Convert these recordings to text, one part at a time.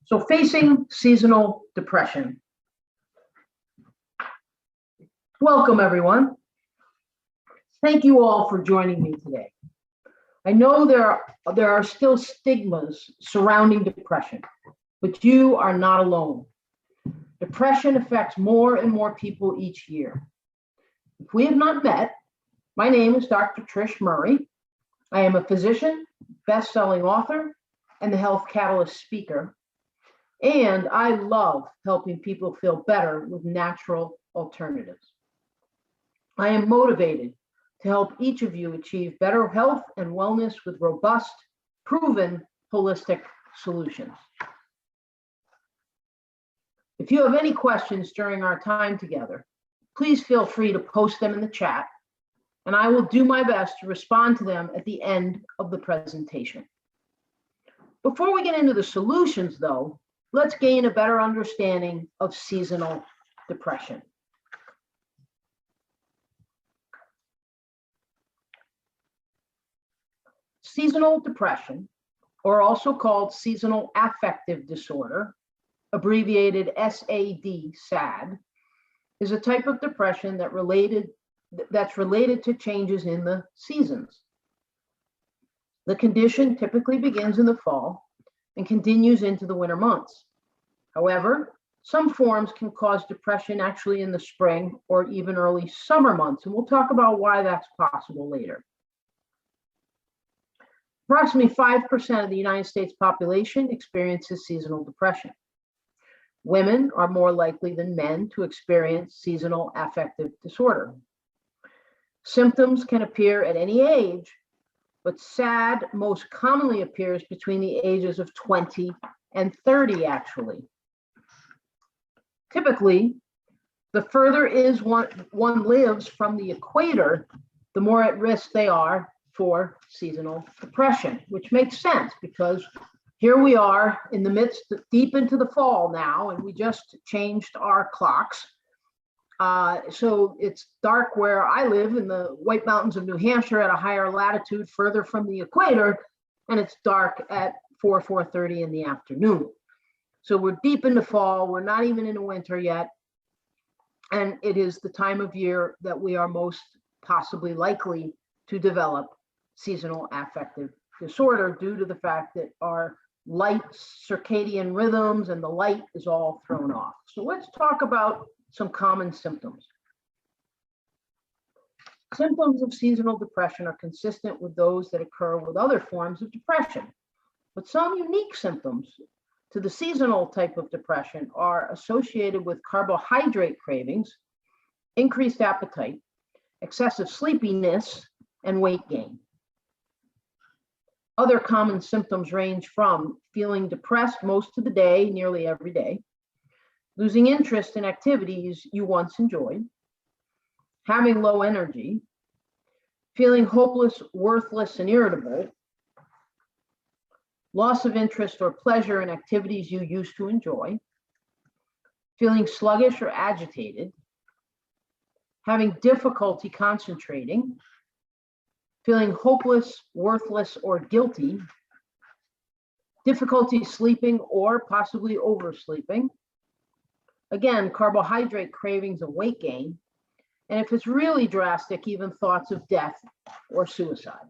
So facing seasonal depression. Welcome, everyone. Thank you all for joining me today. I know there are still stigmas surrounding depression, but you are not alone. Depression affects more and more people each year. If we have not met, my name is Dr. Trish Murray. I am a physician, best-selling author, and the Health Catalyst speaker. And I love helping people feel better with natural alternatives. I am motivated to help each of you achieve better health and wellness with robust, proven, holistic solutions. If you have any questions during our time together, please feel free to post them in the chat, and I will do my best to respond to them at the end of the presentation. Before we get into the solutions, though, let's gain a better understanding of seasonal depression. Seasonal depression, or also called seasonal affective disorder, abbreviated SAD, is a type of depression that's related to changes in the seasons. The condition typically begins in the fall and continues into the winter months. However, some forms can cause depression actually in the spring or even early summer months, and we'll talk about why that's possible later. Approximately 5% of the United States population experiences seasonal depression. Women are more likely than men to experience seasonal affective disorder. Symptoms can appear at any age, but SAD most commonly appears between the ages of 20 and 30, actually. Typically, the further one lives from the equator, the more at risk they are for seasonal depression, which makes sense because here we are in the midst, deep into the fall now, and we just changed our clocks. So it's dark where I live in the White Mountains of New Hampshire at a higher latitude further from the equator, and it's dark at 4:30 in the afternoon. So we're deep into fall, we're not even in winter yet, and it is the time of year that we are most possibly likely to develop seasonal affective disorder due to the fact that our light circadian rhythms and the light is all thrown off. So let's talk about some common symptoms. Symptoms of seasonal depression are consistent with those that occur with other forms of depression, but some unique symptoms to the seasonal type of depression are associated with carbohydrate cravings, increased appetite, excessive sleepiness, and weight gain. Other common symptoms range from feeling depressed most of the day, nearly every day, losing interest in activities you once enjoyed, having low energy, feeling hopeless, worthless, and irritable, loss of interest or pleasure in activities you used to enjoy, feeling sluggish or agitated, having difficulty concentrating, feeling hopeless, worthless, or guilty, difficulty sleeping or possibly oversleeping, again, carbohydrate cravings and weight gain, and if it's really drastic, even thoughts of death or suicide.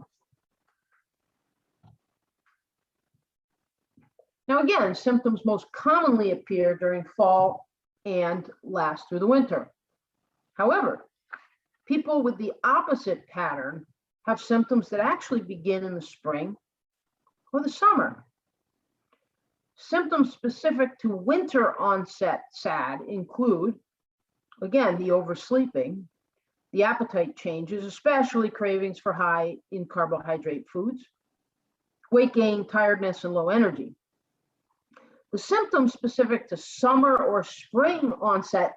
Now again, symptoms most commonly appear during fall and last through the winter. However, people with the opposite pattern have symptoms that actually begin in the spring or the summer. Symptoms specific to winter onset SAD include, again, the oversleeping, the appetite changes, especially cravings for high in carbohydrate foods, weight gain, tiredness, and low energy. The symptoms specific to summer or spring onset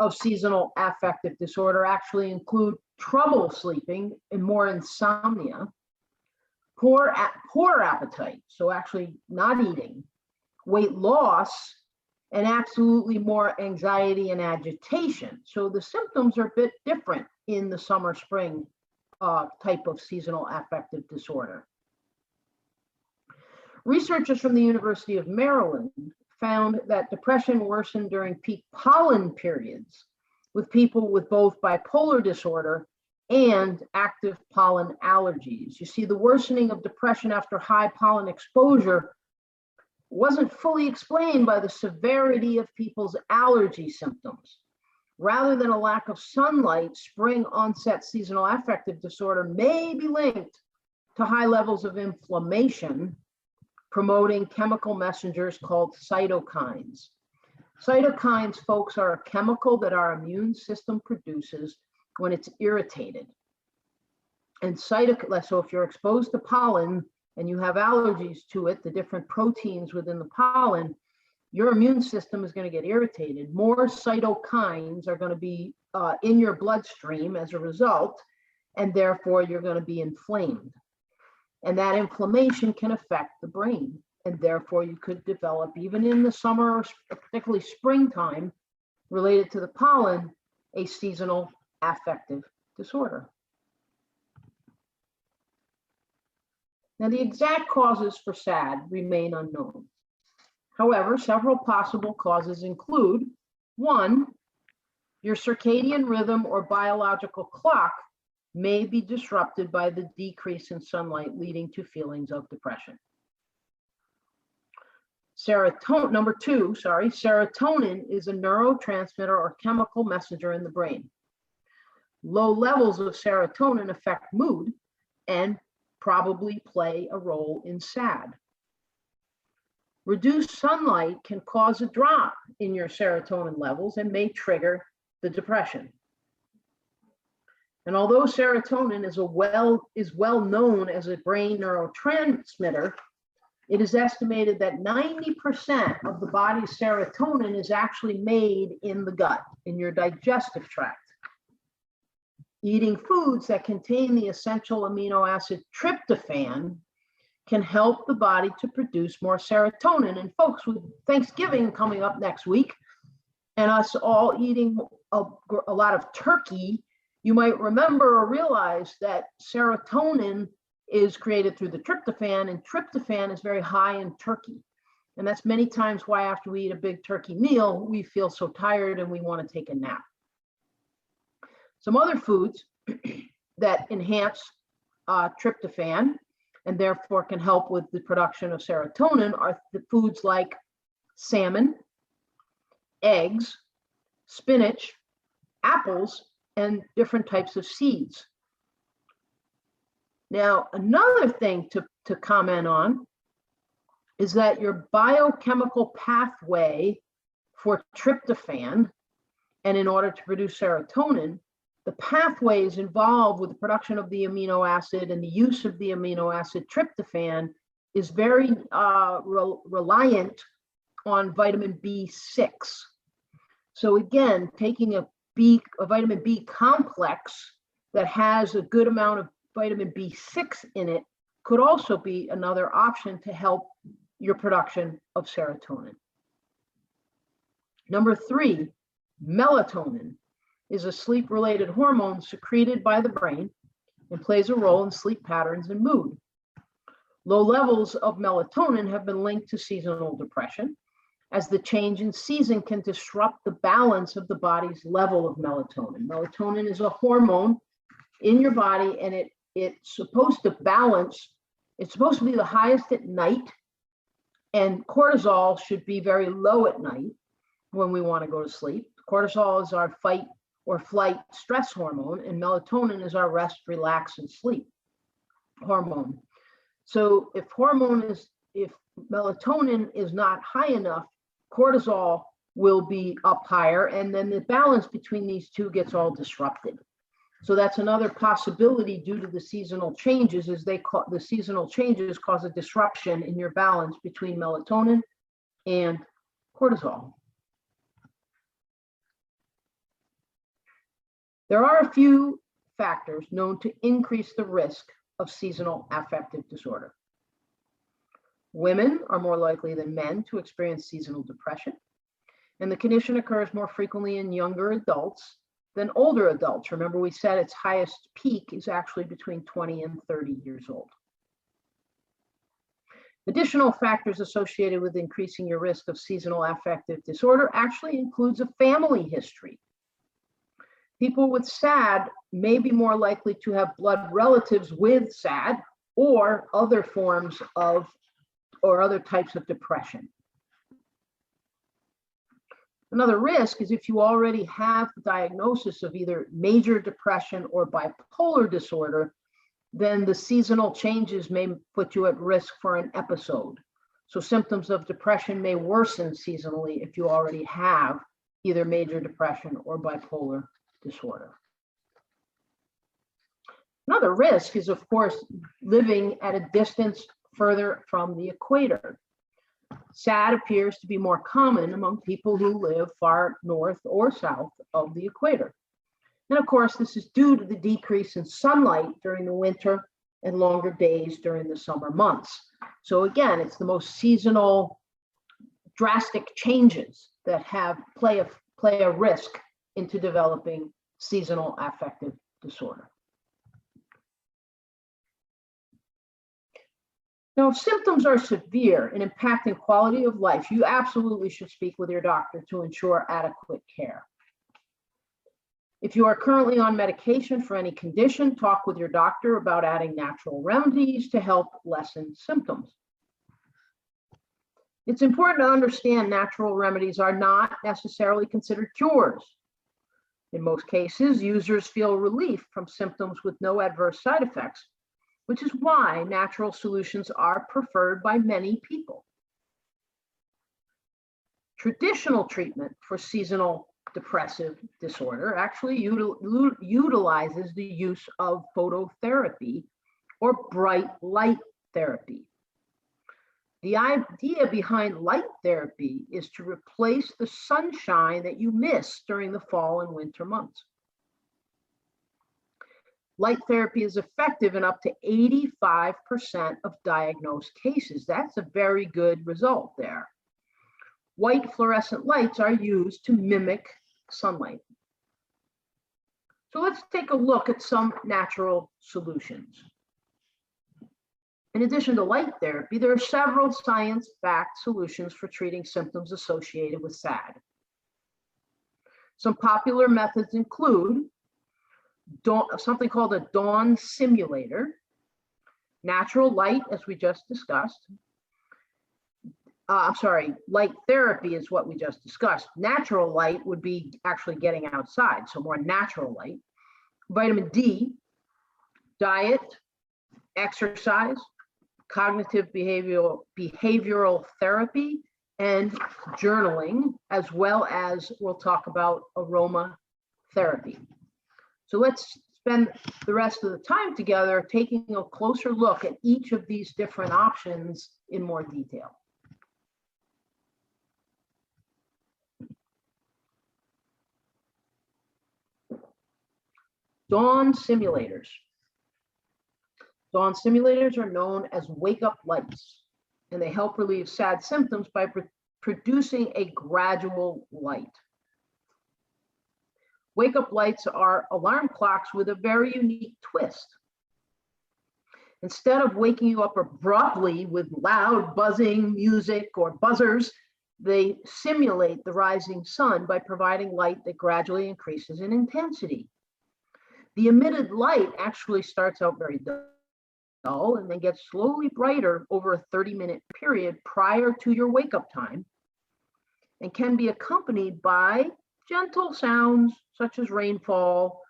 of seasonal affective disorder actually include trouble sleeping and more insomnia, poor appetite, so actually not eating, weight loss, and absolutely more anxiety and agitation. So the symptoms are a bit different in the summer spring type of seasonal affective disorder. Researchers from the University of Maryland found that depression worsened during peak pollen periods with people with both bipolar disorder and active pollen allergies. You see, the worsening of depression after high pollen exposure wasn't fully explained by the severity of people's allergy symptoms. Rather than a lack of sunlight, spring onset seasonal affective disorder may be linked to high levels of inflammation, promoting chemical messengers called cytokines. Cytokines, folks, are a chemical that our immune system produces when it's irritated. And so if you're exposed to pollen and you have allergies to it, the different proteins within the pollen, your immune system is going to get irritated. More cytokines are going to be in your bloodstream as a result, and therefore you're going to be inflamed. And that inflammation can affect the brain. And therefore you could develop, even in the summer, or particularly springtime, related to the pollen, a seasonal affective disorder. Now, the exact causes for SAD remain unknown. However, several possible causes include: one, your circadian rhythm or biological clock may be disrupted by the decrease in sunlight, leading to feelings of depression. Serotonin is a neurotransmitter or chemical messenger in the brain. Low levels of serotonin affect mood and probably play a role in SAD. Reduced sunlight can cause a drop in your serotonin levels and may trigger the depression. And although serotonin is well known as a brain neurotransmitter, it is estimated that 90% of the body's serotonin is actually made in the gut, in your digestive tract. Eating foods that contain the essential amino acid tryptophan can help the body to produce more serotonin. And folks, with Thanksgiving coming up next week, and us all eating a lot of turkey, you might remember or realize that serotonin is created through the tryptophan, and tryptophan is very high in turkey. And that's many times why after we eat a big turkey meal, we feel so tired and we want to take a nap. Some other foods that enhance tryptophan and therefore can help with the production of serotonin are the foods like salmon, eggs, spinach, apples, and different types of seeds. Now, another thing to comment on is that your biochemical pathway for tryptophan, and in order to produce serotonin, the pathways involved with the production of the amino acid and the use of the amino acid tryptophan is very reliant on vitamin B6. So again, taking a vitamin B complex that has a good amount of vitamin B6 in it could also be another option to help your production of serotonin. Number 3, melatonin is a sleep-related hormone secreted by the brain and plays a role in sleep patterns and mood. Low levels of melatonin have been linked to seasonal depression, as the change in season can disrupt the balance of the body's level of melatonin. Melatonin is a hormone in your body, and it's supposed to balance. It's supposed to be the highest at night, and cortisol should be very low at night when we want to go to sleep. Cortisol is our fight or flight stress hormone, and melatonin is our rest, relax, and sleep hormone. So if melatonin is not high enough, cortisol will be up higher, and then the balance between these two gets all disrupted. So that's another possibility due to the seasonal changes, is the seasonal changes cause a disruption in your balance between melatonin and cortisol. There are a few factors known to increase the risk of seasonal affective disorder. Women are more likely than men to experience seasonal depression, and the condition occurs more frequently in younger adults than older adults. Remember, we said its highest peak is actually between 20 and 30 years old. Additional factors associated with increasing your risk of seasonal affective disorder actually includes a family history. People with SAD may be more likely to have blood relatives with SAD or other forms of or other types of depression. Another risk is if you already have the diagnosis of either major depression or bipolar disorder, then the seasonal changes may put you at risk for an episode. So symptoms of depression may worsen seasonally if you already have either major depression or bipolar disorder. Another risk is, of course, living at a distance further from the equator. SAD appears to be more common among people who live far north or south of the equator. And of course, this is due to the decrease in sunlight during the winter and longer days during the summer months. So again, it's the most seasonal, drastic changes that play a risk into developing seasonal affective disorder. Now, if symptoms are severe and impacting quality of life, you absolutely should speak with your doctor to ensure adequate care. If you are currently on medication for any condition, talk with your doctor about adding natural remedies to help lessen symptoms. It's important to understand natural remedies are not necessarily considered cures. In most cases, users feel relief from symptoms with no adverse side effects, which is why natural solutions are preferred by many people. Traditional treatment for seasonal depressive disorder actually utilizes the use of phototherapy or bright light therapy. The idea behind light therapy is to replace the sunshine that you miss during the fall and winter months. Light therapy is effective in up to 85% of diagnosed cases. That's a very good result there. White fluorescent lights are used to mimic sunlight. So let's take a look at some natural solutions. In addition to light therapy, there are several science-backed solutions for treating symptoms associated with SAD. Some popular methods include something called a dawn simulator, natural light, as we just discussed. Light therapy is what we just discussed. Natural light would be actually getting outside, so more natural light. Vitamin D, diet, exercise, cognitive behavioral therapy, and journaling, as well as we'll talk about aromatherapy. So let's spend the rest of the time together taking a closer look at each of these different options in more detail. Dawn simulators. Dawn simulators are known as wake-up lights, and they help relieve SAD symptoms by producing a gradual light. Wake-up lights are alarm clocks with a very unique twist. Instead of waking you up abruptly with loud buzzing music or buzzers, they simulate the rising sun by providing light that gradually increases in intensity. The emitted light actually starts out very dull and then gets slowly brighter over a 30-minute period prior to your wake-up time, and can be accompanied by gentle sounds such as rainfall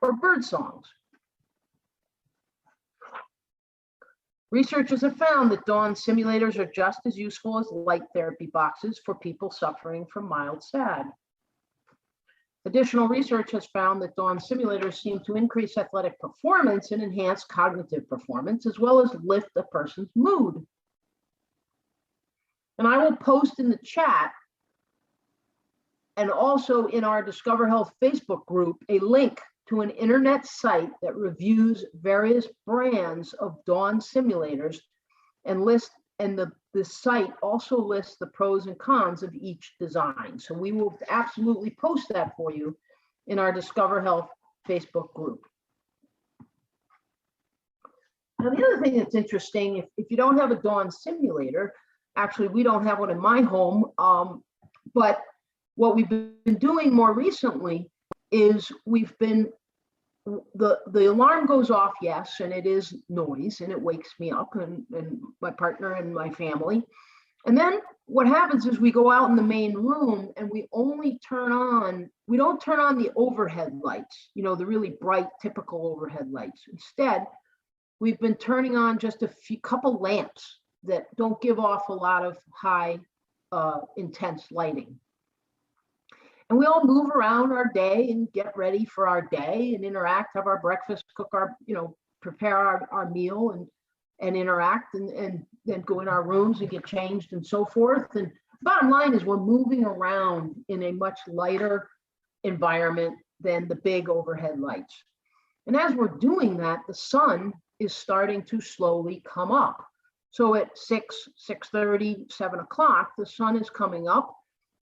or bird songs. Researchers have found that dawn simulators are just as useful as light therapy boxes for people suffering from mild SAD. Additional research has found that dawn simulators seem to increase athletic performance and enhance cognitive performance, as well as lift a person's mood. And I will post in the chat and also in our Discover Health Facebook group a link to an internet site that reviews various brands of dawn simulators and the site also lists the pros and cons of each design. So we will absolutely post that for you in our Discover Health Facebook group. Now, the other thing that's interesting, if you don't have a dawn simulator, actually, we don't have one in my home, but what we've been doing more recently is the alarm goes off, yes, and it is noise, and it wakes me up and my partner and my family. And then what happens is we go out in the main room and we don't turn on the overhead lights, the really bright, typical overhead lights. Instead, we've been turning on just a couple lamps that don't give off a lot of high, intense lighting. And we all move around our day and get ready for our day and interact, have our breakfast, cook our, prepare our meal and interact and then go in our rooms and get changed and so forth. And bottom line is we're moving around in a much lighter environment than the big overhead lights. And as we're doing that, the sun is starting to slowly come up. So at 6, 6:30, 7 o'clock, the sun is coming up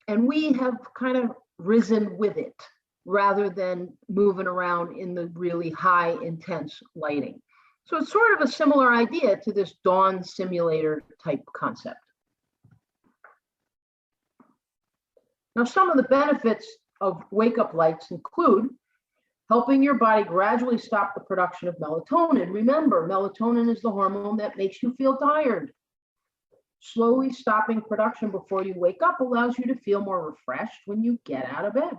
and we have kind of risen with it rather than moving around in the really high, intense lighting. So it's sort of a similar idea to this dawn simulator type concept. Now, some of the benefits of wake-up lights include helping your body gradually stop the production of melatonin. Remember, melatonin is the hormone that makes you feel tired. Slowly stopping production before you wake up allows you to feel more refreshed when you get out of bed.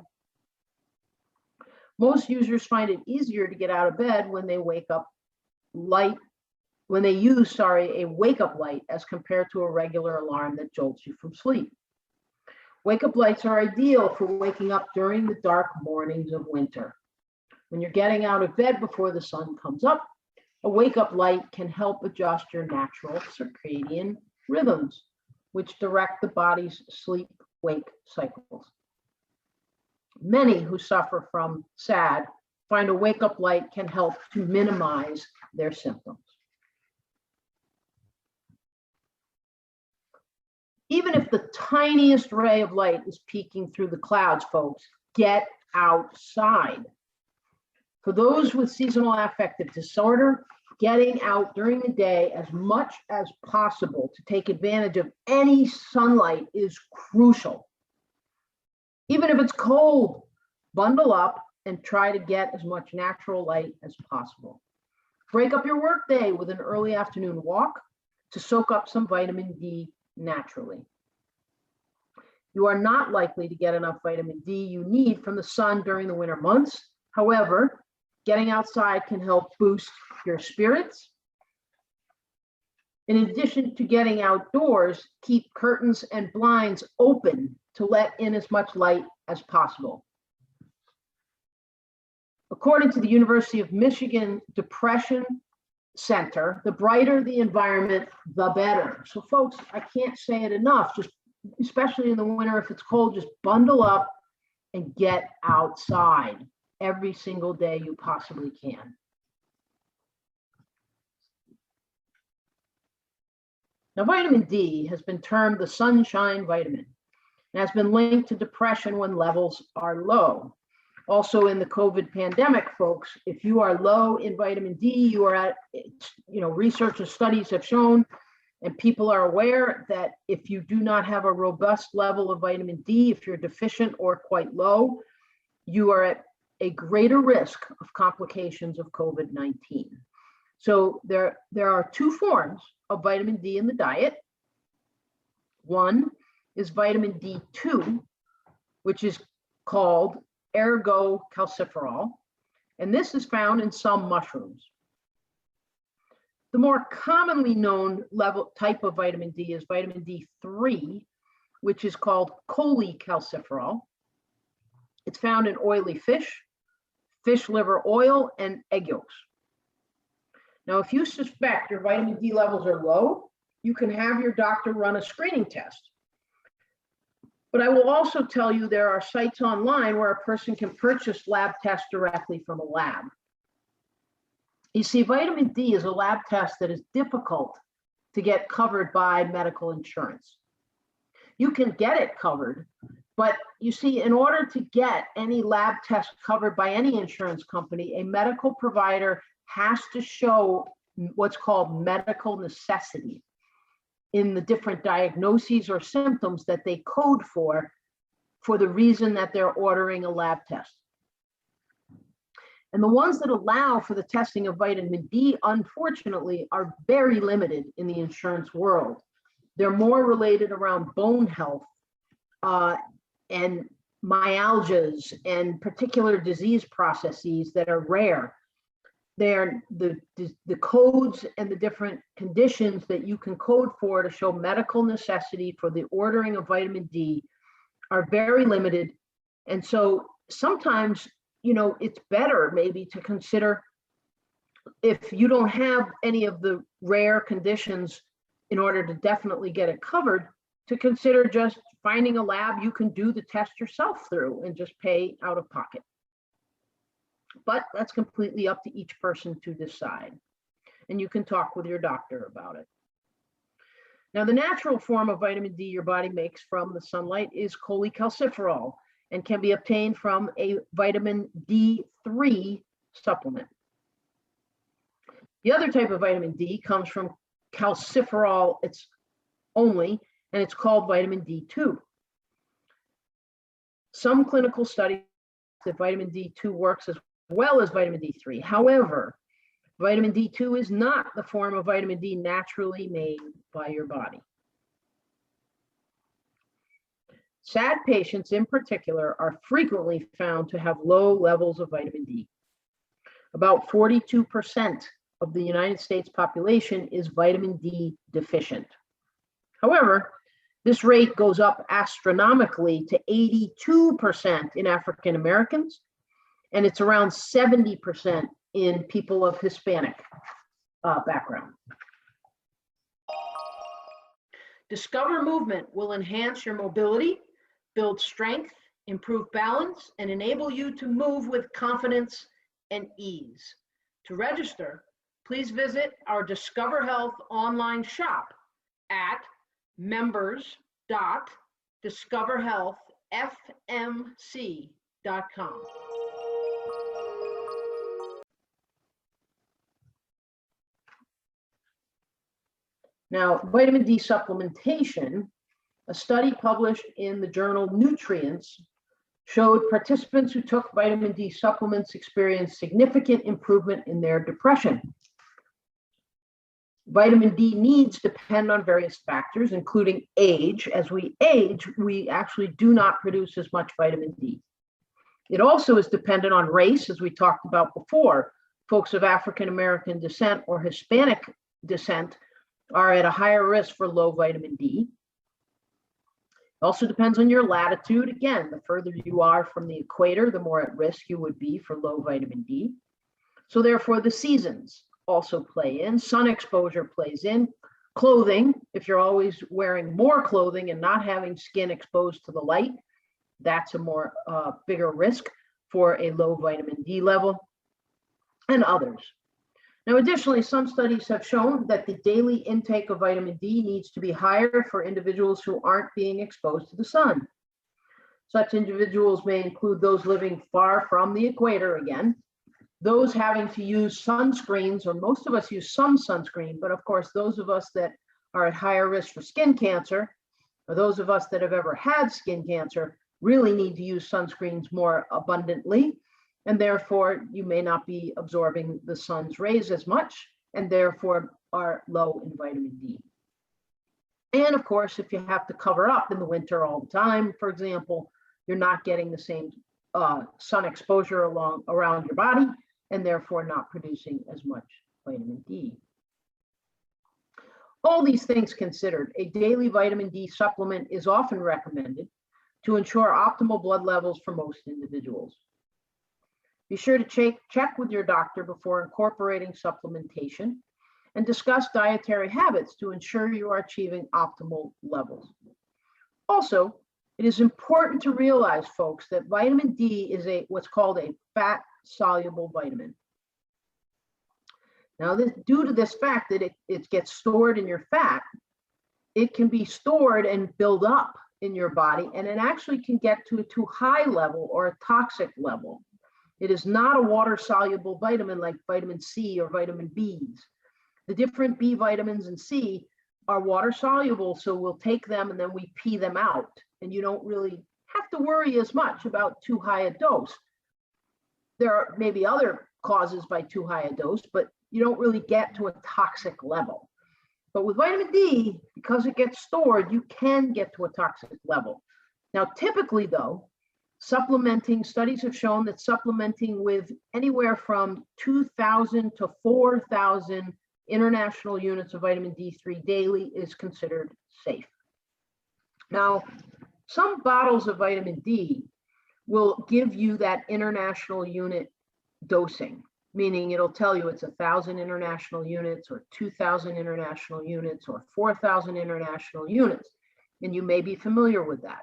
Most users find it easier to get out of bed when they use a wake-up light as compared to a regular alarm that jolts you from sleep. Wake-up lights are ideal for waking up during the dark mornings of winter. When you're getting out of bed before the sun comes up, a wake-up light can help adjust your natural circadian rhythms, which direct the body's sleep-wake cycles. Many who suffer from SAD find a wake-up light can help to minimize their symptoms. Even if the tiniest ray of light is peeking through the clouds, folks, get outside. For those with seasonal affective disorder, getting out during the day as much as possible to take advantage of any sunlight is crucial. Even if it's cold, bundle up and try to get as much natural light as possible. Break up your workday with an early afternoon walk to soak up some vitamin D naturally. You are not likely to get enough vitamin D you need from the sun during the winter months. However, getting outside can help boost your spirits. In addition to getting outdoors, keep curtains and blinds open to let in as much light as possible. According to the University of Michigan Depression Center, the brighter the environment, the better. So folks, I can't say it enough, just especially in the winter, if it's cold, just bundle up and get outside every single day you possibly can. Now, vitamin D has been termed the sunshine vitamin and has been linked to depression when levels are low. Also in the COVID pandemic, folks, if you are low in vitamin D, you are at, research and studies have shown, and people are aware that if you do not have a robust level of vitamin D, if you're deficient or quite low, you are at a greater risk of complications of COVID-19. So there are two forms of vitamin D in the diet. One is vitamin D2, which is called ergocalciferol, and this is found in some mushrooms. The more commonly known type of vitamin D is vitamin D3, which is called cholecalciferol. It's found in oily fish, fish liver oil, and egg yolks. Now, if you suspect your vitamin D levels are low, you can have your doctor run a screening test. But I will also tell you there are sites online where a person can purchase lab tests directly from a lab. You see, vitamin D is a lab test that is difficult to get covered by medical insurance. You can get it covered, but you see, in order to get any lab test covered by any insurance company, a medical provider has to show what's called medical necessity in the different diagnoses or symptoms that they code for the reason that they're ordering a lab test. And the ones that allow for the testing of vitamin D, unfortunately, are very limited in the insurance world. They're more related around bone health and myalgias and particular disease processes that are rare. They're the codes and the different conditions that you can code for to show medical necessity for the ordering of vitamin D are very limited. And so sometimes, it's better maybe to consider, if you don't have any of the rare conditions in order to definitely get it covered, to consider just finding a lab you can do the test yourself through and just pay out of pocket. But that's completely up to each person to decide. And you can talk with your doctor about it. Now, the natural form of vitamin D your body makes from the sunlight is cholecalciferol and can be obtained from a vitamin D3 supplement. The other type of vitamin D comes from calciferol only, and it's called vitamin D2. Some clinical studies that vitamin D2 works as well as vitamin D3. However, vitamin D2 is not the form of vitamin D naturally made by your body. SAD patients in particular are frequently found to have low levels of vitamin D. About 42% of the United States population is vitamin D deficient. However, this rate goes up astronomically to 82% in African Americans, and it's around 70% in people of Hispanic background. Discover Movement will enhance your mobility, build strength, improve balance, and enable you to move with confidence and ease. To register, please visit our Discover Health online shop at members.discoverhealthfmc.com. Now, vitamin D supplementation, a study published in the journal Nutrients showed participants who took vitamin D supplements experienced significant improvement in their depression. Vitamin D needs depend on various factors, including age. As we age, we actually do not produce as much vitamin D. It also is dependent on race, as we talked about before. Folks of African American descent or Hispanic descent are at a higher risk for low vitamin D. It also depends on your latitude. Again, the further you are from the equator, the more at risk you would be for low vitamin D. So therefore, the seasons also play in. Sun exposure plays in. Clothing, if you're always wearing more clothing and not having skin exposed to the light, that's a more bigger risk for a low vitamin D level, and others. Now, additionally, some studies have shown that the daily intake of vitamin D needs to be higher for individuals who aren't being exposed to the sun. Such individuals may include those living far from the equator again, those having to use sunscreens, or most of us use some sunscreen, but of course, those of us that are at higher risk for skin cancer, or those of us that have ever had skin cancer, really need to use sunscreens more abundantly. And therefore, you may not be absorbing the sun's rays as much, and therefore are low in vitamin D. And of course, if you have to cover up in the winter all the time, for example, you're not getting the same sun exposure around your body, and therefore not producing as much vitamin D. All these things considered, a daily vitamin D supplement is often recommended to ensure optimal blood levels for most individuals. Be sure to check with your doctor before incorporating supplementation and discuss dietary habits to ensure you are achieving optimal levels. Also, it is important to realize, folks, that vitamin D is what's called a fat-soluble vitamin. Now, due to this fact that it gets stored in your fat, it can be stored and build up in your body, and it actually can get to a too high level or a toxic level. It is not a water-soluble vitamin like vitamin C or vitamin Bs. The different B vitamins and C are water soluble, so we'll take them and then we pee them out. And you don't really have to worry as much about too high a dose. There are maybe other causes by too high a dose, but you don't really get to a toxic level. But with vitamin D, because it gets stored, you can get to a toxic level. Now, typically though, studies have shown that supplementing with anywhere from 2,000 to 4,000 international units of vitamin D3 daily is considered safe. Now, some bottles of vitamin D will give you that international unit dosing, meaning it'll tell you it's 1,000 international units or 2,000 international units or 4,000 international units, and you may be familiar with that.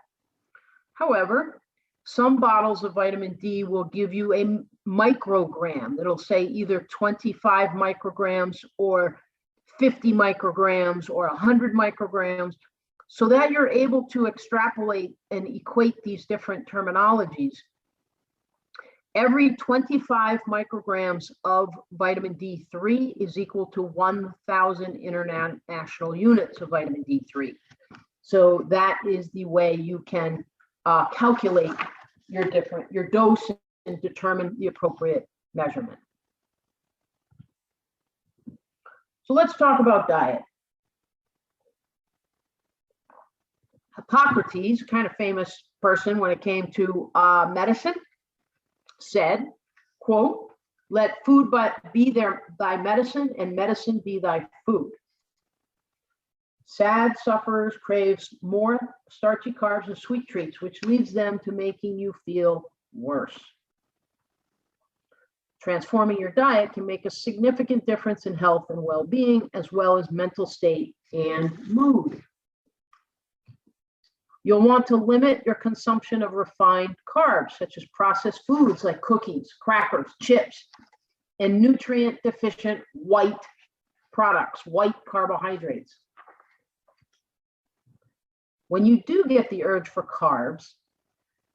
However, some bottles of vitamin D will give you a microgram that'll say either 25 micrograms or 50 micrograms or 100 micrograms, so that you're able to extrapolate and equate these different terminologies. Every 25 micrograms of vitamin D3 is equal to 1,000 international units of vitamin D3. So that is the way you can calculate your dose and determine the appropriate measurement. So let's talk about diet. Hippocrates, kind of famous person when it came to medicine, said, quote, "Let food be thy medicine and medicine be thy food." Sad sufferers craves more starchy carbs and sweet treats, which leads them to making you feel worse. Transforming your diet can make a significant difference in health and well-being, as well as mental state and mood. You'll want to limit your consumption of refined carbs, such as processed foods like cookies, crackers, chips, and nutrient-deficient white products, white carbohydrates. When you do get the urge for carbs,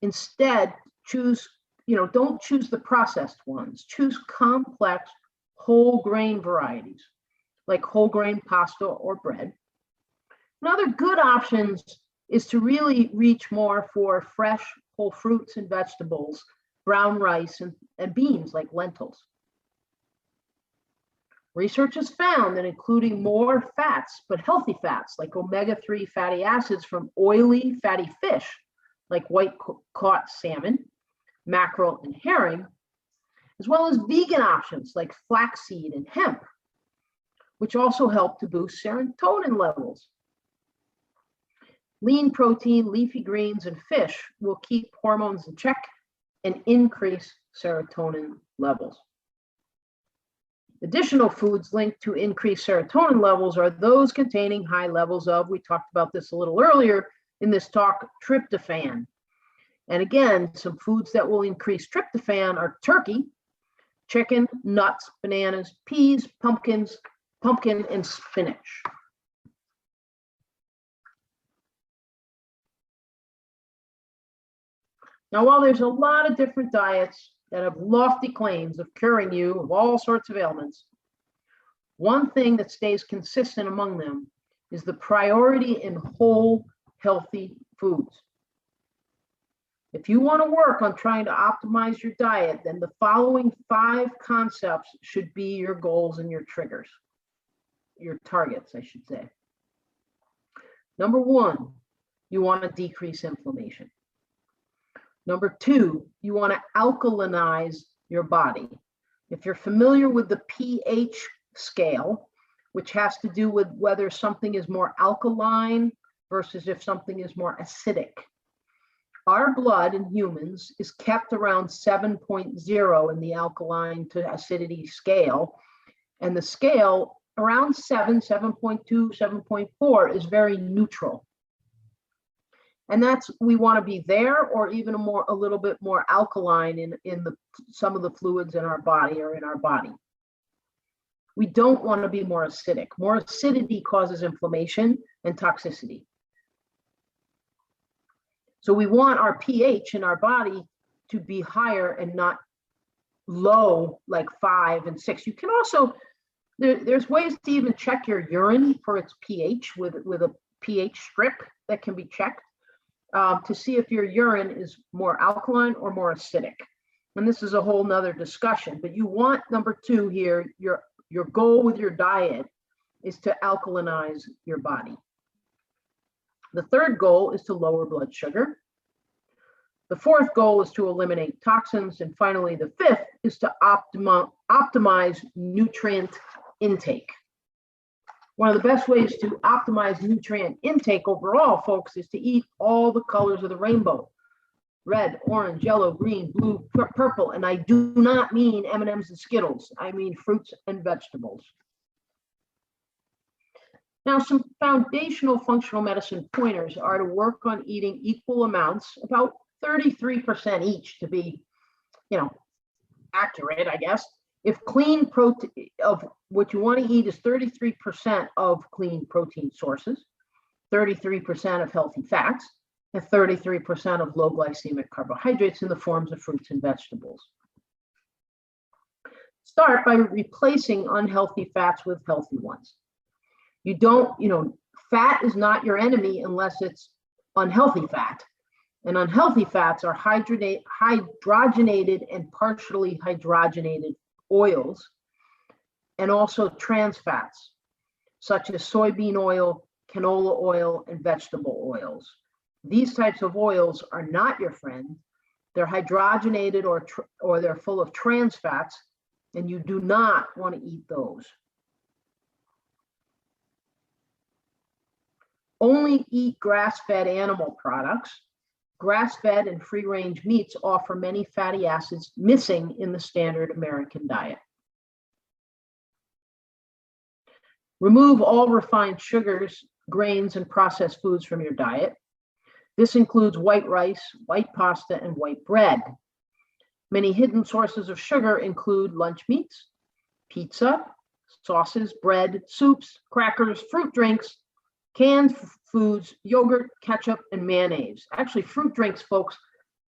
instead don't choose the processed ones. Choose complex whole grain varieties, like whole grain pasta or bread. And other good options is to really reach more for fresh whole fruits and vegetables, brown rice, and beans like lentils. Research has found that including more fats, but healthy fats like omega-3 fatty acids from oily fatty fish, like white-caught salmon, mackerel, and herring, as well as vegan options like flaxseed and hemp, which also help to boost serotonin levels. Lean protein, leafy greens, and fish will keep hormones in check and increase serotonin levels. Additional foods linked to increased serotonin levels are those containing high levels of, we talked about this a little earlier in this talk, tryptophan. And again, some foods that will increase tryptophan are turkey, chicken, nuts, bananas, peas, pumpkin, and spinach. Now, while there's a lot of different diets that have lofty claims of curing you of all sorts of ailments, one thing that stays consistent among them is the priority in whole, healthy foods. If you want to work on trying to optimize your diet, then the following 5 concepts should be your goals and your triggers, your targets, I should say. Number 1, you want to decrease inflammation. Number 2, you want to alkalinize your body. If you're familiar with the pH scale, which has to do with whether something is more alkaline versus if something is more acidic. Our blood in humans is kept around 7.0 in the alkaline to acidity scale, and the scale around 7, 7.2, 7.4 is very neutral. And we want to be there or even a little bit more alkaline in some of the fluids in our body or in our body. We don't want to be more acidic. More acidity causes inflammation and toxicity. So we want our pH in our body to be higher and not low, like 5 and 6. You can also There's ways to even check your urine for its pH with a pH strip that can be checked to see if your urine is more alkaline or more acidic. And this is a whole nother discussion, but you want, number two here, your goal with your diet is to alkalinize your body. The third goal is to lower blood sugar. The fourth goal is to eliminate toxins. And finally, the fifth is to optimize nutrient intake. One of the best ways to optimize nutrient intake overall, folks, is to eat all the colors of the rainbow. Red, orange, yellow, green, blue, purple. And I do not mean M&Ms and Skittles. I mean fruits and vegetables. Now, some foundational functional medicine pointers are to work on eating equal amounts, about 33% each to be, accurate, I guess. If clean protein of what you want to eat is 33% of clean protein sources, 33% of healthy fats, and 33% of low glycemic carbohydrates in the forms of fruits and vegetables. Start by replacing unhealthy fats with healthy ones. You don't, fat is not your enemy unless it's unhealthy fat. And unhealthy fats are hydrogenated and partially hydrogenated oils, and also trans fats, such as soybean oil, canola oil, and vegetable oils. These types of oils are not your friend. They're hydrogenated or they're full of trans fats, and you do not want to eat those. Only eat grass-fed animal products. Grass-fed and free-range meats offer many fatty acids missing in the standard American diet. Remove all refined sugars, grains, and processed foods from your diet. This includes white rice, white pasta, and white bread. Many hidden sources of sugar include lunch meats, pizza, sauces, bread, soups, crackers, fruit drinks, canned foods, yogurt, ketchup, and mayonnaise. Actually, fruit drinks, folks,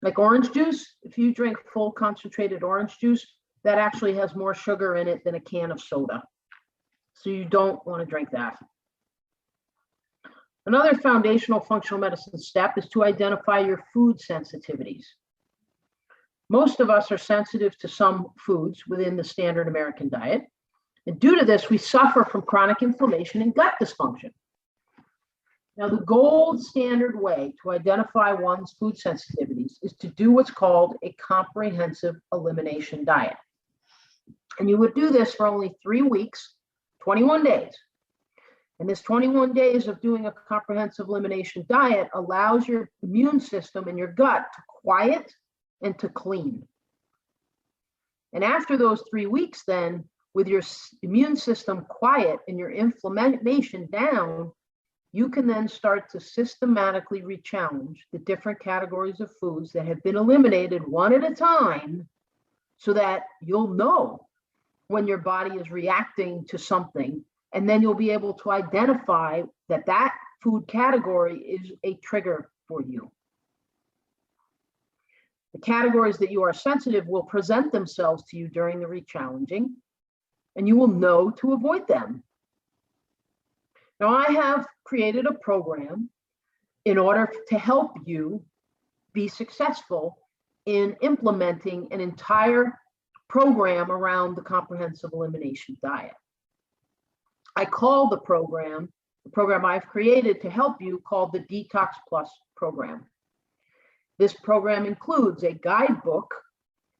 like orange juice, if you drink full concentrated orange juice, that actually has more sugar in it than a can of soda. So you don't want to drink that. Another foundational functional medicine step is to identify your food sensitivities. Most of us are sensitive to some foods within the standard American diet. And due to this, we suffer from chronic inflammation and gut dysfunction. Now, the gold standard way to identify one's food sensitivities is to do what's called a comprehensive elimination diet. And you would do this for only 3 weeks, 21 days. And this 21 days of doing a comprehensive elimination diet allows your immune system and your gut to quiet and to clean. And after those 3 weeks, then, with your immune system quiet and your inflammation down, you can then start to systematically rechallenge the different categories of foods that have been eliminated one at a time, so that you'll know when your body is reacting to something, and then you'll be able to identify that that food category is a trigger for you. The categories that you are sensitive will present themselves to you during the rechallenging, and you will know to avoid them. Now, I have created a program in order to help you be successful in implementing an entire program around the comprehensive elimination diet. I call the program I've created to help you, called the Detox Plus program. This program includes a guidebook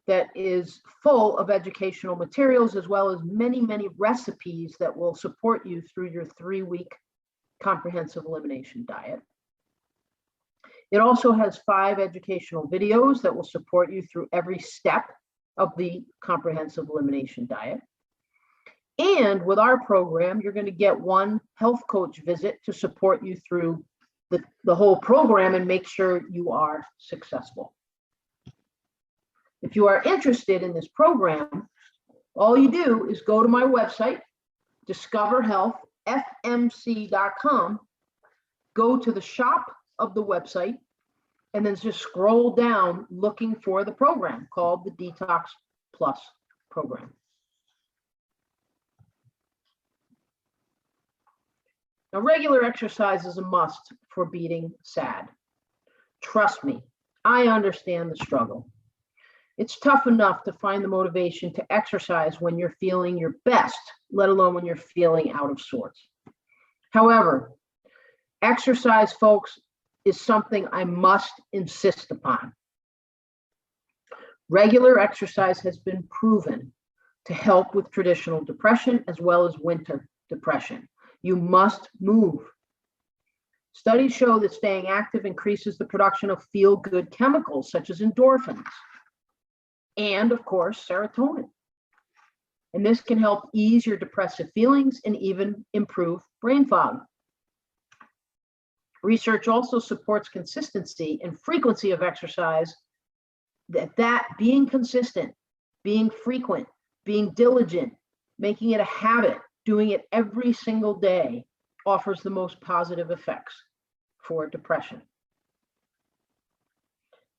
that is full of educational materials, as well as many, many recipes that will support you through your 3-week comprehensive elimination diet. It also has 5 educational videos that will support you through every step of the comprehensive elimination diet. And with our program, you're going to get 1 health coach visit to support you through the whole program and make sure you are successful. If you are interested in this program, all you do is go to my website, discoverhealthfmc.com, go to the shop of the website, and then just scroll down looking for the program called the Detox Plus program. Now, regular exercise is a must for beating SAD. Trust me, I understand the struggle. It's tough enough to find the motivation to exercise when you're feeling your best, let alone when you're feeling out of sorts. However, exercise, folks, is something I must insist upon. Regular exercise has been proven to help with traditional depression as well as winter depression. You must move. Studies show that staying active increases the production of feel-good chemicals such as endorphins and, of course, serotonin. And this can help ease your depressive feelings and even improve brain fog. Research also supports consistency and frequency of exercise, that being consistent, being frequent, being diligent, making it a habit, doing it every single day offers the most positive effects for depression.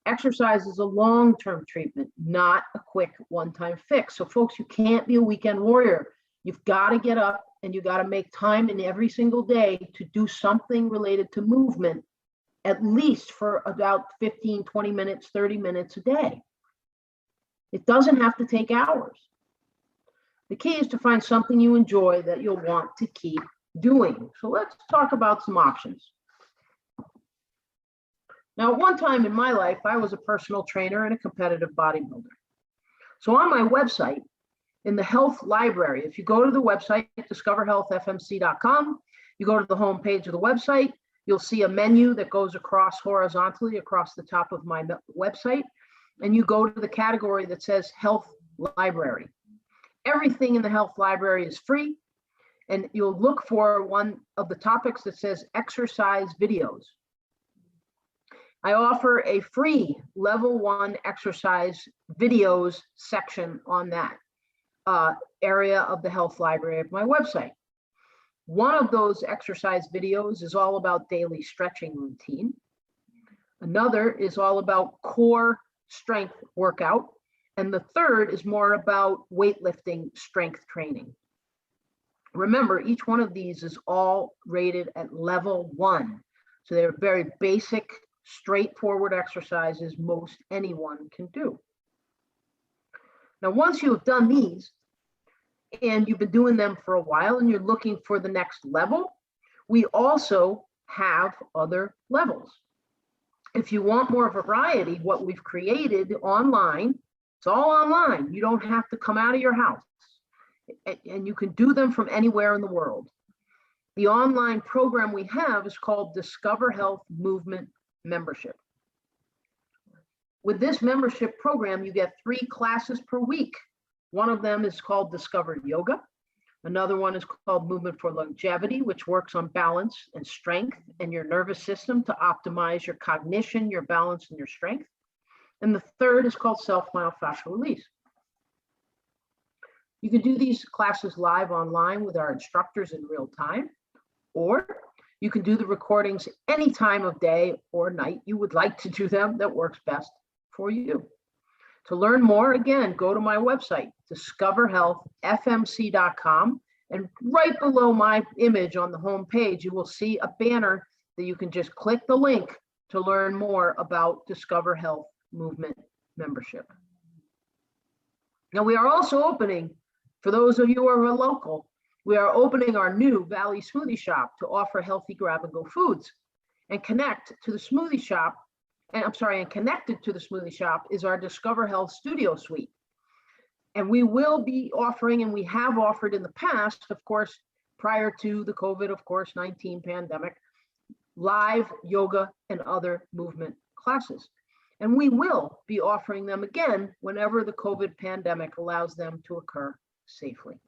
Exercise is a long-term treatment, not a quick one-time fix. So folks, you can't be a weekend warrior. You've got to get up and you got to make time in every single day to do something related to movement, at least for about 15, 20 minutes, 30 minutes a day. It doesn't have to take hours. The key is to find something you enjoy that you'll want to keep doing. So let's talk about some options. Now, at one time in my life, I was a personal trainer and a competitive bodybuilder. So on my website, in the health library, if you go to the website, discoverhealthfmc.com, you go to the home page of the website, you'll see a menu that goes across horizontally across the top of my website, and you go to the category that says Health Library. Everything in the Health Library is free, and you'll look for one of the topics that says exercise videos. I offer a free level 1 exercise videos section on that area of the Health Library of my website. One of those exercise videos is all about daily stretching routine. Another is all about core strength workout. And the third is more about weightlifting strength training. Remember, each one of these is all rated at level 1. So they're very basic, straightforward exercises most anyone can do. Now, once you have done these and you've been doing them for a while and you're looking for the next level, we also have other levels. If you want more variety, what we've created online, it's all online. You don't have to come out of your house, and you can do them from anywhere in the world. The online program we have is called Discover Health Movement Membership. With this membership program, you get 3 classes per week. One of them is called Discover Yoga. Another one is called Movement for Longevity, which works on balance and strength and your nervous system to optimize your cognition, your balance, and your strength. And the third is called Self-Myofascial Release. You can do these classes live online with our instructors in real time, or you can do the recordings any time of day or night you would like to do them that works best for you. To learn more, again, go to my website, discoverhealthfmc.com, and right below my image on the home page, you will see a banner that you can just click the link to learn more about Discover Health Movement Membership. Now, we are also opening, for those of you who are local, we are opening our new Valley Smoothie Shop to offer healthy grab-and-go foods. And connected to the smoothie shop is our Discover Health Studio Suite. And we will be offering, and we have offered in the past, of course, prior to the COVID, of course, 19 pandemic, live yoga and other movement classes. And we will be offering them again whenever the COVID pandemic allows them to occur safely.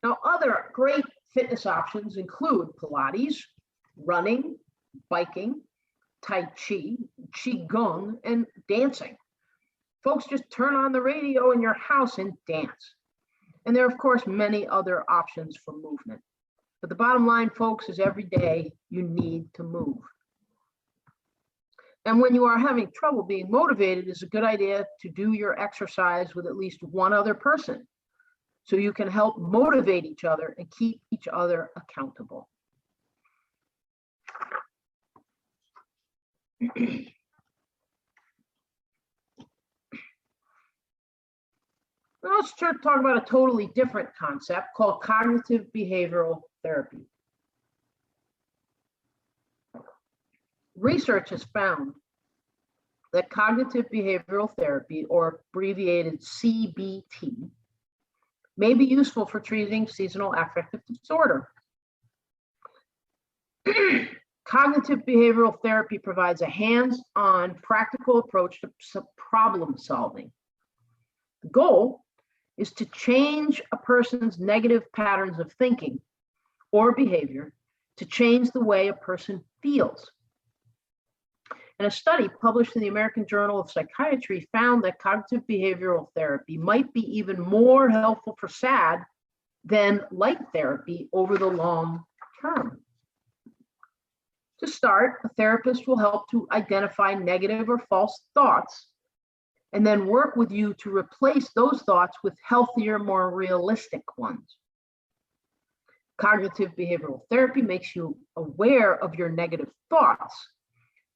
Now, other great fitness options include Pilates, running, biking, Tai Chi, Qigong, and dancing. Folks, just turn on the radio in your house and dance. And there are, of course, many other options for movement. But the bottom line, folks, is every day you need to move. And when you are having trouble being motivated, it's a good idea to do your exercise with at least one other person. so you can help motivate each other and keep each other accountable. Now let's talk about a totally different concept called cognitive behavioral therapy. Research has found that cognitive behavioral therapy, or abbreviated CBT, may be useful for treating seasonal affective disorder. Cognitive behavioral therapy provides a hands-on, practical approach to problem solving. The goal is to change a person's negative patterns of thinking or behavior to change the way a person feels. And a study published in the American Journal of Psychiatry found that cognitive behavioral therapy might be even more helpful for SAD than light therapy over the long term. To start, a therapist will help to identify negative or false thoughts and then work with you to replace those thoughts with healthier, more realistic ones. Cognitive behavioral therapy makes you aware of your negative thoughts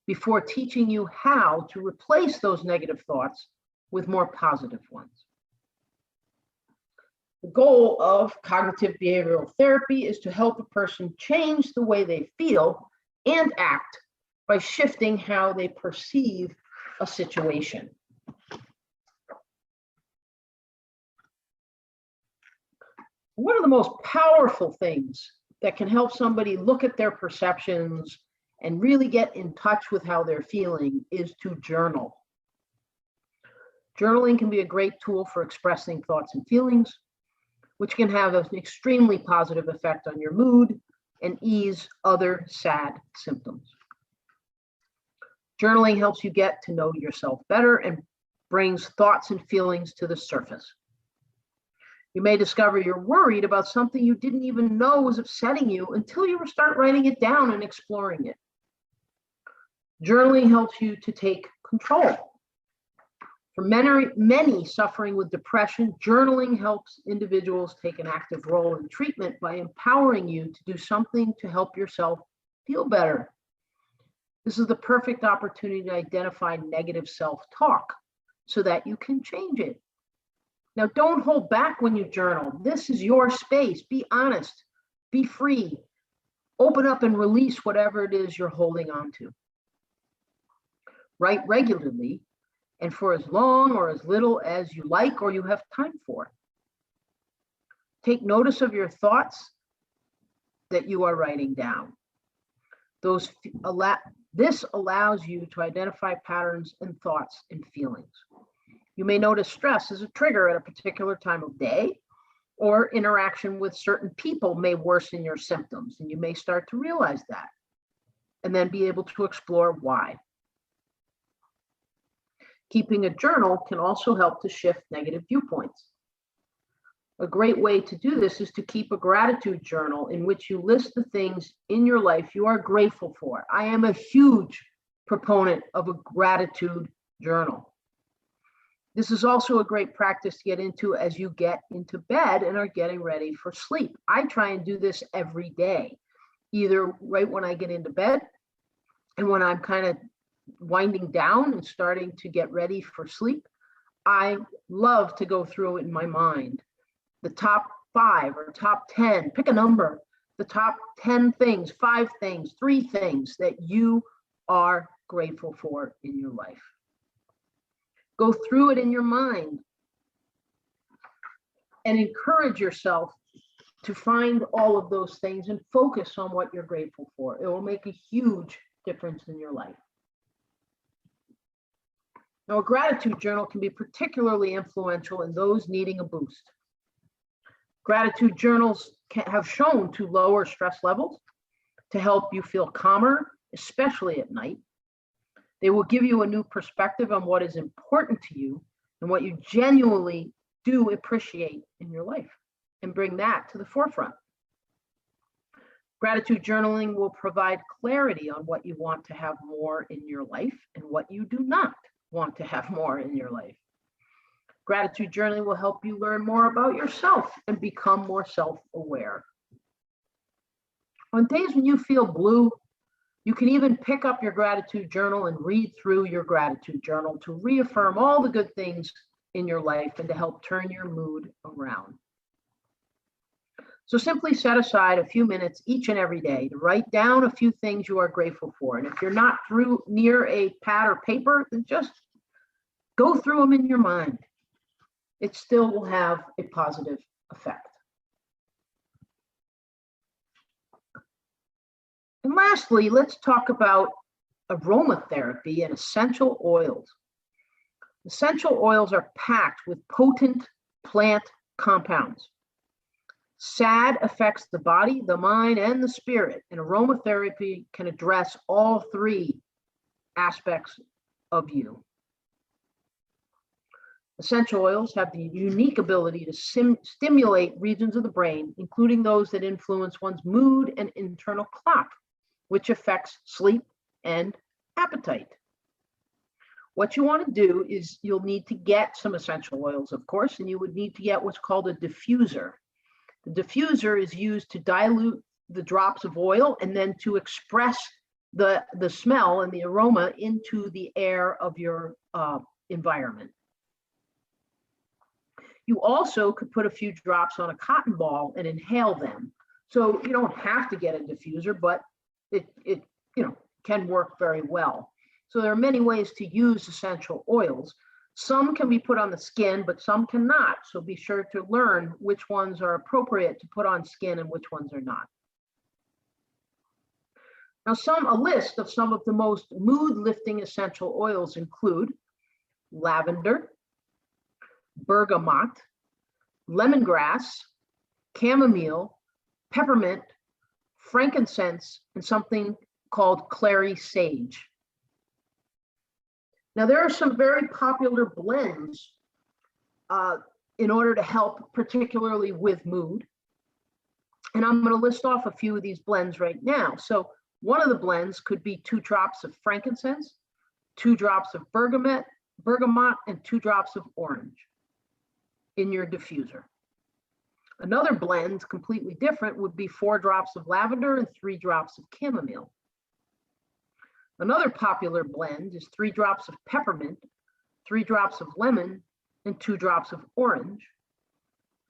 before teaching you how to replace those negative thoughts with more positive ones. The goal of cognitive behavioral therapy is to help a person change the way they feel and act by shifting how they perceive a situation. One of the most powerful things that can help somebody look at their perceptions and really get in touch with how they're feeling is to journal. Journaling can be a great tool for expressing thoughts and feelings, which can have an extremely positive effect on your mood and ease other SAD symptoms. Journaling helps you get to know yourself better and brings thoughts and feelings to the surface. You may discover you're worried about something you didn't even know was upsetting you until you start writing it down and exploring it. Journaling helps you to take control. For many suffering with depression, journaling helps individuals take an active role in treatment by empowering you to do something to help yourself feel better. This is the perfect opportunity to identify negative self-talk so that you can change it. Now, don't hold back when you journal. This is your space. Be honest, be free, open up and release whatever it is you're holding on to. Write regularly and for as long or as little as you like or you have time for. Take notice of your thoughts that you are writing down. This allows you to identify patterns in thoughts and feelings. You may notice stress as a trigger at a particular time of day, or interaction with certain people may worsen your symptoms, and you may start to realize that, and then be able to explore why. Keeping a journal can also help to shift negative viewpoints. A great way to do this is to keep a gratitude journal in which you list the things in your life you are grateful for. I am a huge proponent of a gratitude journal. This is also a great practice to get into as you get into bed and are getting ready for sleep. I try and do this every day, either right when I get into bed and when I'm kind of winding down and starting to get ready for sleep. I love to go through in my mind the top 5 or top 10, pick a number, the top 10 things, 5 things, 3 things that you are grateful for in your life. Go through it in your mind and encourage yourself to find all of those things and focus on what you're grateful for. It will make a huge difference in your life. Now, a gratitude journal can be particularly influential in those needing a boost. Gratitude journals have shown to lower stress levels, to help you feel calmer, especially at night. They will give you a new perspective on what is important to you and what you genuinely do appreciate in your life, and bring that to the forefront. Gratitude journaling will provide clarity on what you want to have more in your life and what you do not want to have more in your life. Gratitude journaling will help you learn more about yourself and become more self-aware. On days when you feel blue, you can even pick up your gratitude journal and read through your gratitude journal to reaffirm all the good things in your life and to help turn your mood around. So simply set aside a few minutes each and every day to write down a few things you are grateful for. And if you're not near a pad or paper, then just go through them in your mind. It still will have a positive effect. And lastly, let's talk about aromatherapy and essential oils. Essential oils are packed with potent plant compounds. SAD affects the body, the mind, and the spirit, and aromatherapy can address all three aspects of you. Essential oils have the unique ability to stimulate regions of the brain, including those that influence one's mood and internal clock, which affects sleep and appetite. What you want to do is you'll need to get some essential oils, of course, and you would need to get what's called a diffuser. The diffuser is used to dilute the drops of oil and then to express the smell and the aroma into the air of your environment. You also could put a few drops on a cotton ball and inhale them. So you don't have to get a diffuser, but it can work very well. So there are many ways to use essential oils. Some can be put on the skin, but some cannot. So be sure to learn which ones are appropriate to put on skin and which ones are not. Now, a list of some of the most mood-lifting essential oils include lavender, bergamot, lemongrass, chamomile, peppermint, frankincense, and something called clary sage. Now, there are some very popular blends in order to help, particularly with mood. And I'm going to list off a few of these blends right now. So one of the blends could be 2 drops of frankincense, 2 drops of bergamot, and 2 drops of orange in your diffuser. Another blend, completely different, would be 4 drops of lavender and 3 drops of chamomile. Another popular blend is 3 drops of peppermint, 3 drops of lemon, and 2 drops of orange.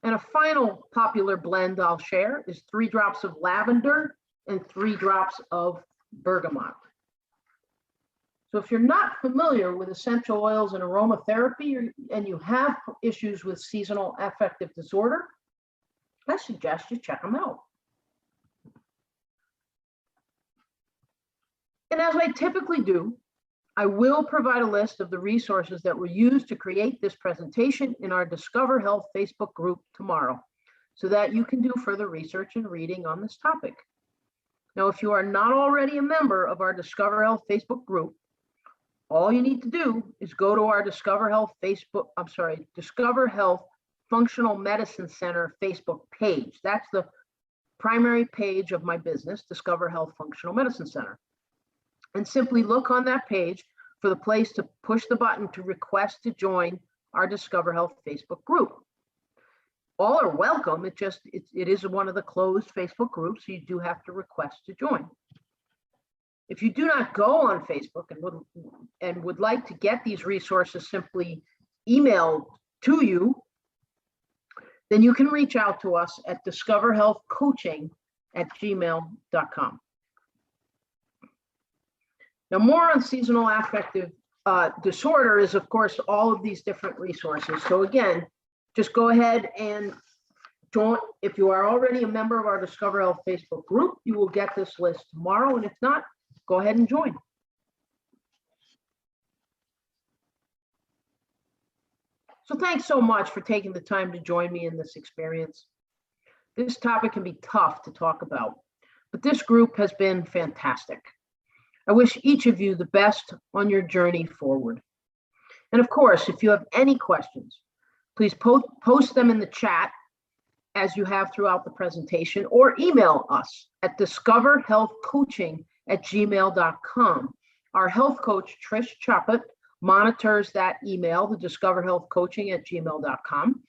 And a final popular blend I'll share is 3 drops of lavender and 3 drops of bergamot. So if you're not familiar with essential oils and aromatherapy, and you have issues with seasonal affective disorder, I suggest you check them out. And as I typically do, I will provide a list of the resources that were used to create this presentation in our Discover Health Facebook group tomorrow, so that you can do further research and reading on this topic. Now, if you are not already a member of our Discover Health Facebook group, all you need to do is go to our Discover Health Functional Medicine Center Facebook page. That's the primary page of my business, Discover Health Functional Medicine Center. And simply look on that page for the place to push the button to request to join our Discover Health Facebook group. All are welcome. It is one of the closed Facebook groups, so you do have to request to join. If you do not go on Facebook and would like to get these resources simply emailed to you, then you can reach out to us at discoverhealthcoaching@gmail.com. Now, more on seasonal affective disorder is, of course, all of these different resources. So again, just go ahead and join. If you are already a member of our Discover Health Facebook group, you will get this list tomorrow. And if not, go ahead and join. So thanks so much for taking the time to join me in this experience. This topic can be tough to talk about, but this group has been fantastic. I wish each of you the best on your journey forward. And of course, if you have any questions, please post them in the chat as you have throughout the presentation, or email us at discoverhealthcoaching@gmail.com. Our health coach, Trish Murray, monitors that email, the discoverhealthcoaching@gmail.com,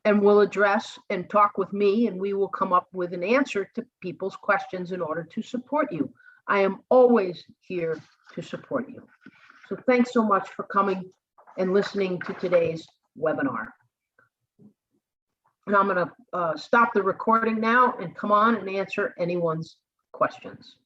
and will address and talk with me, and we will come up with an answer to people's questions in order to support you. I am always here to support you. So thanks so much for coming and listening to today's webinar. And I'm going to stop the recording now and come on and answer anyone's questions.